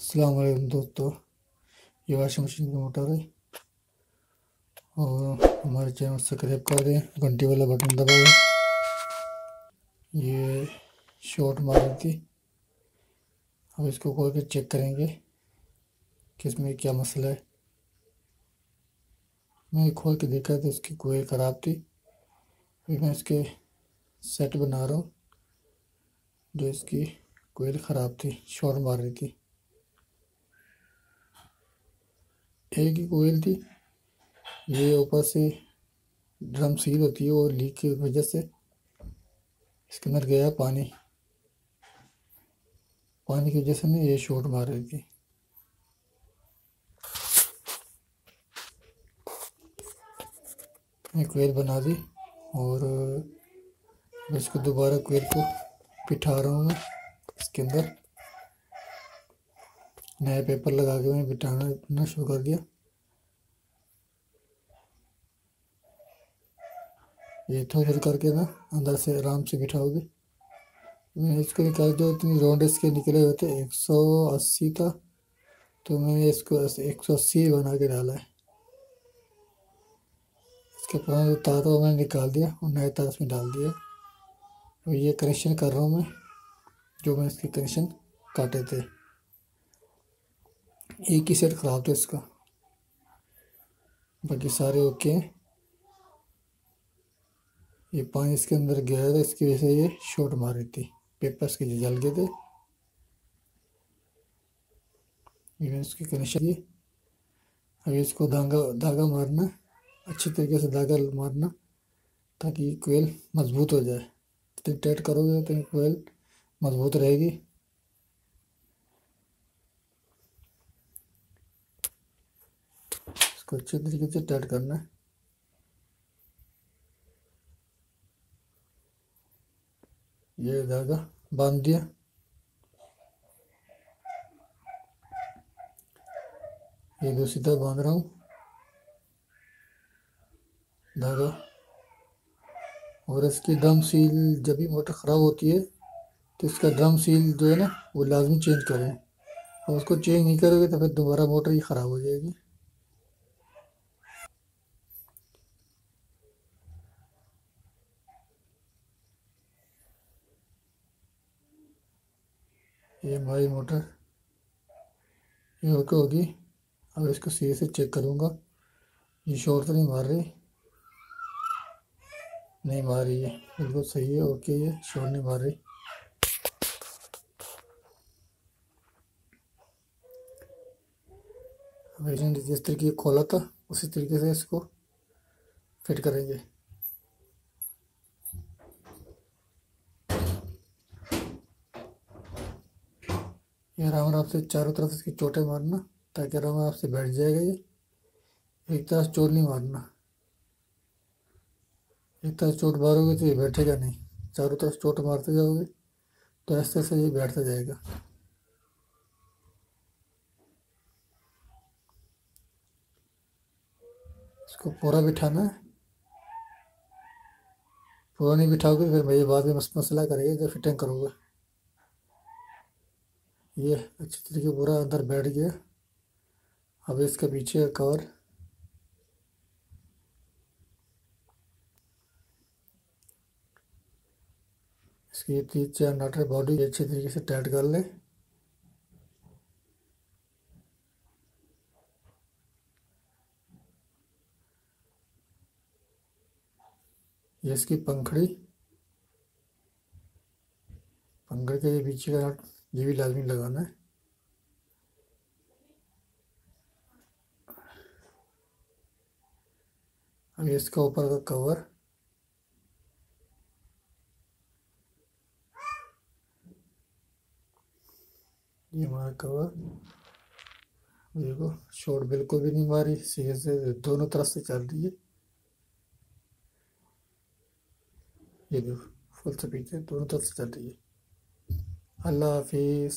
अस्सलाम वालेकुम दोस्तों। ये वॉशिंग मशीन की मोटर है और हमारे चैनल सब्सक्राइब कर दें, घंटी वाला बटन दबाएं। ये शॉर्ट मार रही थी, अब इसको खोल के चेक करेंगे कि इसमें क्या मसला है। मैं खोल के देखा तो इसकी कोयल ख़राब थी। अभी मैं इसके सेट बना रहा हूँ जो इसकी कोयल ख़राब थी, शॉर्ट मार रही थी। एक ही कोयल थी, ये ऊपर से ड्रम सील होती है और लीक की वजह से इसके अंदर गया पानी की वजह से ना ये शॉर्ट मार रही थी। मैं कोयल बना दी और इसको दोबारा कोयल को बिठा रहा हूँ मैं इसके अंदर। नया पेपर लगा के मैं बिठाना शुरू कर दिया। ये थोड़ी थोड़ी करके ना अंदर से आराम से बिठाओगे। मैंने इसको निकाल जो इतनी राउंड इसके निकले हुए थे 180 था, तो मैंने इसको 180 बना के डाला है। इसके पुराना तार था मैंने निकाल दिया और नया तार इसमें डाल दिया। और ये कनेक्शन कर रहा हूँ मैं, जो मैं इसके कनेक्शन काटे थे। एक ही सेट ख़राब था इसका, बाकी सारे ओके हैं। ये पानी इसके अंदर गया था, इसकी वजह से ये शॉर्ट मार रही थी, पेपर्स के जल गए थे। ये इसकी कनेक्शन ये। अभी इसको धागा मारना, अच्छी तरीके से धागा मारना ताकि कोयल मजबूत हो जाए। तो टाइट करोगे तो कोयल मजबूत रहेगी। इसको अच्छे तरीके से टाइट करना है। ये धागा बांध दिया। ये दो सीधा बांध रहा हूँ धागा। और इसकी ड्रम सील जब भी मोटर ख़राब होती है तो इसका ड्रम सील जो है ना वो लाजमी चेंज करें। और उसको चेंज नहीं करोगे तो फिर दोबारा मोटर ही ख़राब हो जाएगी। ये हमारी मोटर ये ओके होगी। अब इसको सीधे से चेक करूँगा, ये शॉर्ट तो नहीं मार रही। नहीं मार रही है, बिल्कुल सही है, ओके। ये शॉर्ट नहीं मार रही। अब इसने जिस तरीके खोला था उसी तरीके से इसको फिट करेंगे। ये आराम से चारों तरफ इसकी चोटें मारना ताकि आराम से बैठ जाएगा। ये एक तरफ चोट नहीं मारना, एक तरफ चोट मारोगे तो ये बैठेगा नहीं। चारों तरफ चोट मारते जाओगे तो ऐसे ऐसे ये बैठता जाएगा। इसको पूरा बिठाना है। पूरा नहीं बिठाओगे फिर मेरे बाद में मसला करेगा जब फिटिंग करोगे। ये अच्छी तरीके पूरा अंदर बैठ गया। अब इसका पीछे का कवर इसकी 3-4 नट बॉडी अच्छे तरीके से टाइट कर ले। ये इसकी पंखड़ी के पीछे का नट ये भी लाजमी लगाना है। अब इसका ऊपर का कवर ये हमारा कवर। देखो शॉर्ट बिल्कुल भी नहीं मारी, सीधे से दोनों तरफ से चल रही है। ये देखो फुल स्पीड से दोनों तरफ से चल रही है। अल्लाह हाफिज़।